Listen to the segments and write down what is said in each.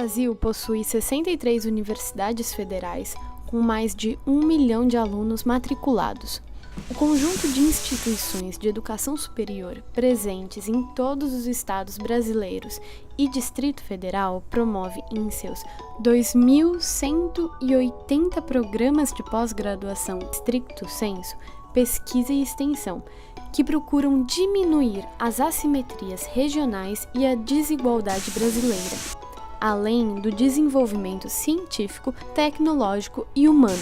Brasil possui 63 universidades federais, com mais de 1 milhão de alunos matriculados. O conjunto de instituições de educação superior presentes em todos os estados brasileiros e Distrito Federal promove em seus 2.180 programas de pós-graduação stricto sensu, pesquisa e extensão, que procuram diminuir as assimetrias regionais e a desigualdade brasileira, além do desenvolvimento científico, tecnológico e humano.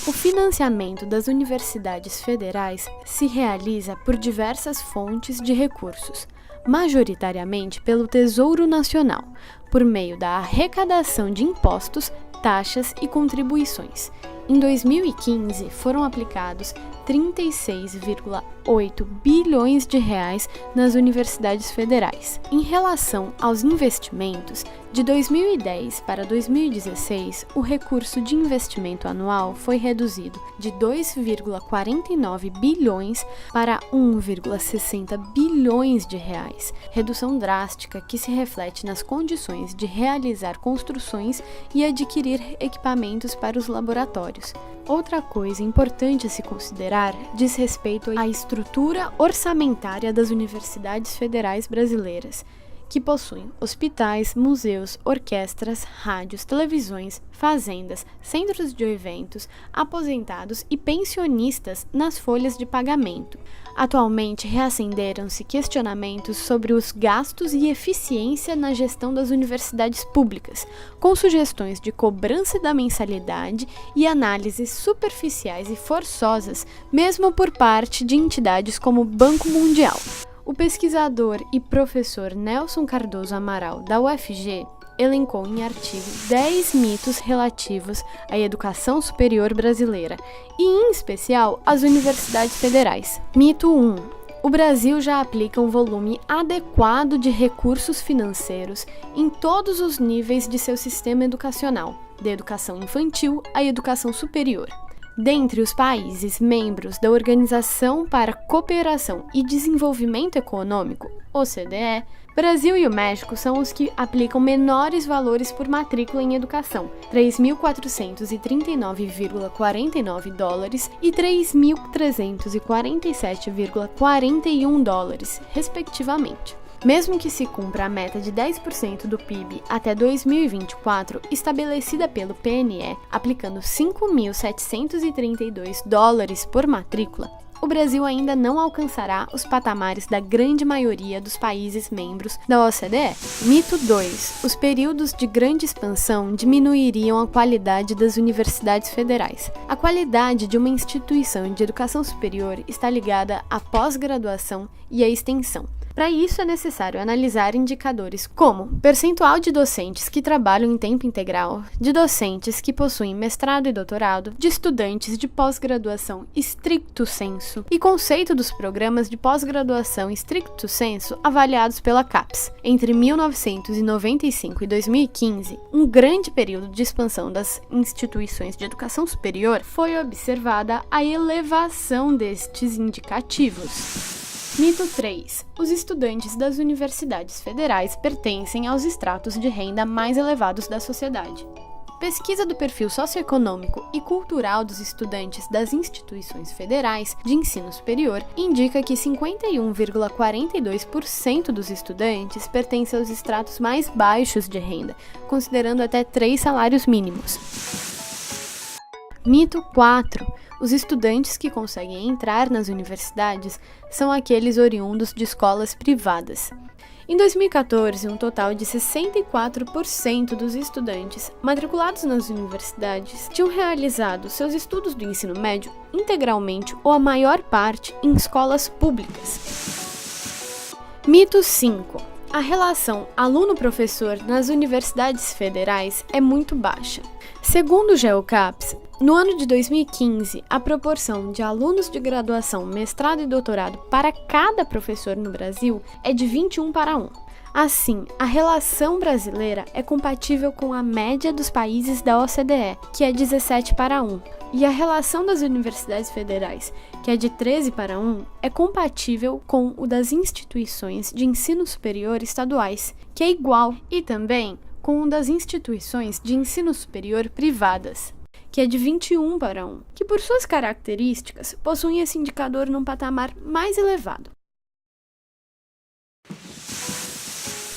O financiamento das universidades federais se realiza por diversas fontes de recursos, majoritariamente pelo Tesouro Nacional, por meio da arrecadação de impostos, taxas e contribuições. Em 2015, foram aplicados 36,8 bilhões de reais nas universidades federais. Em relação aos investimentos, de 2010 para 2016, o recurso de investimento anual foi reduzido de 2,49 bilhões para 1,60 bilhões de reais, redução drástica que se reflete nas condições de realizar construções e adquirir equipamentos para os laboratórios. Outra coisa importante a se considerar diz respeito à estrutura orçamentária das universidades federais brasileiras, que possuem hospitais, museus, orquestras, rádios, televisões, fazendas, centros de eventos, aposentados e pensionistas nas folhas de pagamento. Atualmente, reacenderam-se questionamentos sobre os gastos e eficiência na gestão das universidades públicas, com sugestões de cobrança da mensalidade e análises superficiais e forçosas, mesmo por parte de entidades como o Banco Mundial. O pesquisador e professor Nelson Cardoso Amaral, da UFG, elencou em artigo 10 mitos relativos à educação superior brasileira e, em especial, às universidades federais. Mito 1. O Brasil já aplica um volume adequado de recursos financeiros em todos os níveis de seu sistema educacional, da educação infantil à educação superior. Dentre os países membros da Organização para a Cooperação e Desenvolvimento Econômico, OCDE, Brasil e o México são os que aplicam menores valores por matrícula em educação, $3.439,49 e $3.347,41, respectivamente. Mesmo que se cumpra a meta de 10% do PIB até 2024, estabelecida pelo PNE, aplicando $5.732 por matrícula, o Brasil ainda não alcançará os patamares da grande maioria dos países membros da OCDE. Mito 2. Os períodos de grande expansão diminuiriam a qualidade das universidades federais. A qualidade de uma instituição de educação superior está ligada à pós-graduação e à extensão. Para isso, é necessário analisar indicadores como percentual de docentes que trabalham em tempo integral, de docentes que possuem mestrado e doutorado, de estudantes de pós-graduação stricto sensu e conceito dos programas de pós-graduação stricto sensu avaliados pela CAPES. Entre 1995 e 2015, um grande período de expansão das instituições de educação superior, foi observada a elevação destes indicativos. Mito 3. Os estudantes das universidades federais pertencem aos estratos de renda mais elevados da sociedade. Pesquisa do perfil socioeconômico e cultural dos estudantes das instituições federais de ensino superior indica que 51,42% dos estudantes pertencem aos estratos mais baixos de renda, considerando até 3 salários mínimos. Mito 4. Os estudantes que conseguem entrar nas universidades são aqueles oriundos de escolas privadas. Em 2014, um total de 64% dos estudantes matriculados nas universidades tinham realizado seus estudos do ensino médio integralmente ou a maior parte em escolas públicas. Mito 5. A relação aluno-professor nas universidades federais é muito baixa. Segundo o GeoCaps, no ano de 2015, a proporção de alunos de graduação, mestrado e doutorado para cada professor no Brasil é de 21:1. Assim, a relação brasileira é compatível com a média dos países da OCDE, que é 17:1. E a relação das universidades federais, que é de 13:1, é compatível com o das instituições de ensino superior estaduais, que é igual, e também com o das instituições de ensino superior privadas, que é de 21:1, que por suas características possuem esse indicador num patamar mais elevado.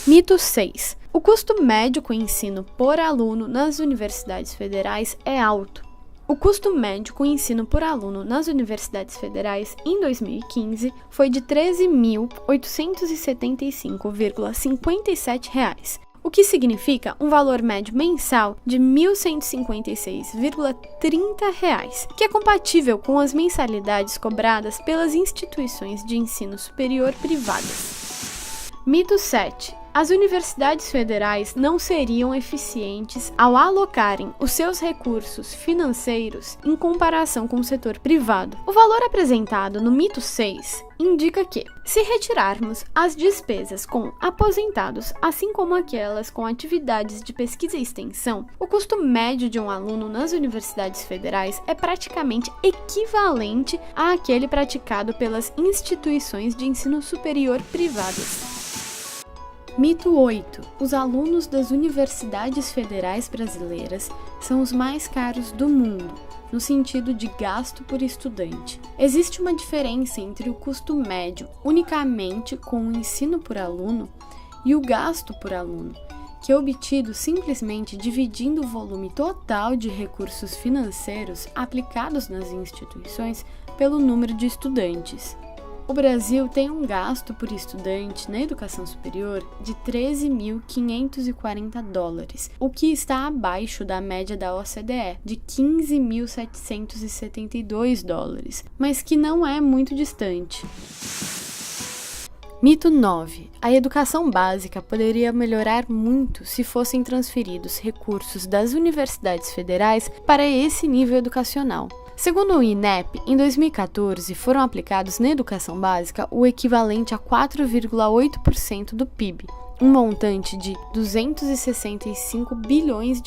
Mito 6. O custo médio com ensino por aluno nas universidades federais é alto. O custo médio com ensino por aluno nas universidades federais em 2015 foi de R$ 13.875,57, o que significa um valor médio mensal de R$ 1.156,30, que é compatível com as mensalidades cobradas pelas instituições de ensino superior privadas. Mito 7. As universidades federais não seriam eficientes ao alocarem os seus recursos financeiros em comparação com o setor privado. O valor apresentado no mito 6 indica que, se retirarmos as despesas com aposentados, assim como aquelas com atividades de pesquisa e extensão, o custo médio de um aluno nas universidades federais é praticamente equivalente àquele praticado pelas instituições de ensino superior privadas. Mito 8. Os alunos das universidades federais brasileiras são os mais caros do mundo, no sentido de gasto por estudante. Existe uma diferença entre o custo médio unicamente com o ensino por aluno e o gasto por aluno, que é obtido simplesmente dividindo o volume total de recursos financeiros aplicados nas instituições pelo número de estudantes. O Brasil tem um gasto por estudante na educação superior de US$ 13.540, o que está abaixo da média da OCDE, de US$ 15.772, mas que não é muito distante. Mito 9. A educação básica poderia melhorar muito se fossem transferidos recursos das universidades federais para esse nível educacional. Segundo o INEP, em 2014 foram aplicados na educação básica o equivalente a 4,8% do PIB, um montante de R$ 265 bilhões.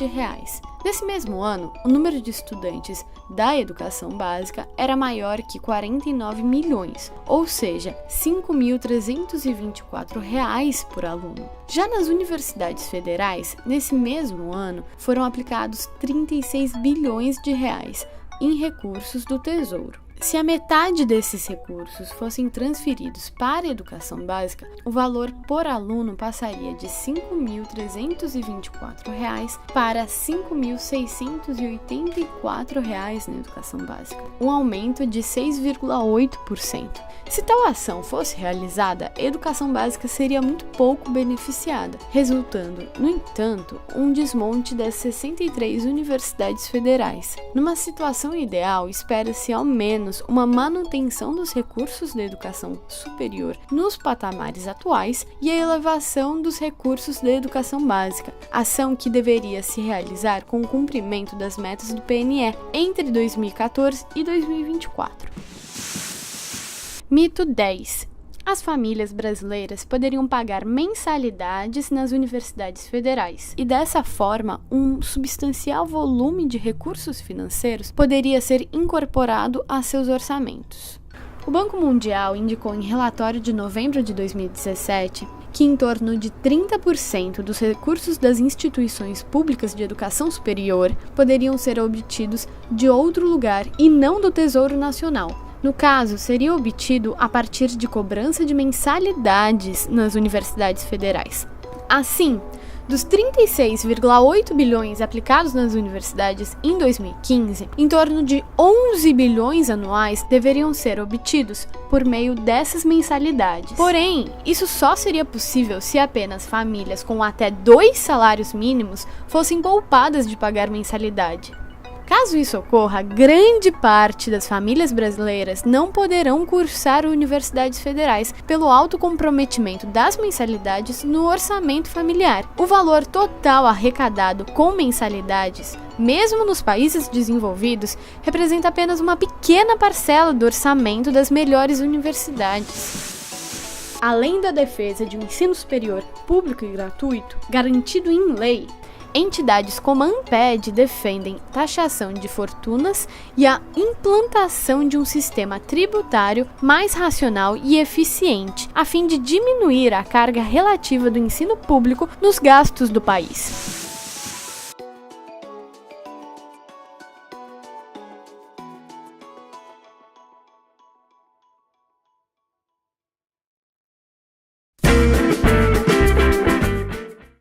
Nesse mesmo ano, o número de estudantes da educação básica era maior que 49 milhões, ou seja, R$ 5.324 por aluno. Já nas universidades federais, nesse mesmo ano, foram aplicados R$ 36 bilhões em recursos do Tesouro. Se a metade desses recursos fossem transferidos para a educação básica, o valor por aluno passaria de R$ 5.324 para R$ 5.684 na educação básica, um aumento de 6,8%. Se tal ação fosse realizada, a educação básica seria muito pouco beneficiada, resultando, no entanto, um desmonte das 63 universidades federais. Numa situação ideal, espera-se ao menos uma manutenção dos recursos da educação superior nos patamares atuais e a elevação dos recursos da educação básica, ação que deveria se realizar com o cumprimento das metas do PNE entre 2014 e 2024. Mito 10. As famílias brasileiras poderiam pagar mensalidades nas universidades federais e, dessa forma, um substancial volume de recursos financeiros poderia ser incorporado a seus orçamentos. O Banco Mundial indicou em relatório de novembro de 2017 que em torno de 30% dos recursos das instituições públicas de educação superior poderiam ser obtidos de outro lugar e não do Tesouro Nacional. No caso, seria obtido a partir de cobrança de mensalidades nas universidades federais. Assim, dos 36,8 bilhões aplicados nas universidades em 2015, em torno de 11 bilhões anuais deveriam ser obtidos por meio dessas mensalidades. Porém, isso só seria possível se apenas famílias com até 2 salários mínimos fossem poupadas de pagar mensalidade. Caso isso ocorra, grande parte das famílias brasileiras não poderão cursar universidades federais pelo alto comprometimento das mensalidades no orçamento familiar. O valor total arrecadado com mensalidades, mesmo nos países desenvolvidos, representa apenas uma pequena parcela do orçamento das melhores universidades. Além da defesa de um ensino superior público e gratuito, garantido em lei, Entidades como a Amped defendem taxação de fortunas e a implantação de um sistema tributário mais racional e eficiente, a fim de diminuir a carga relativa do ensino público nos gastos do país.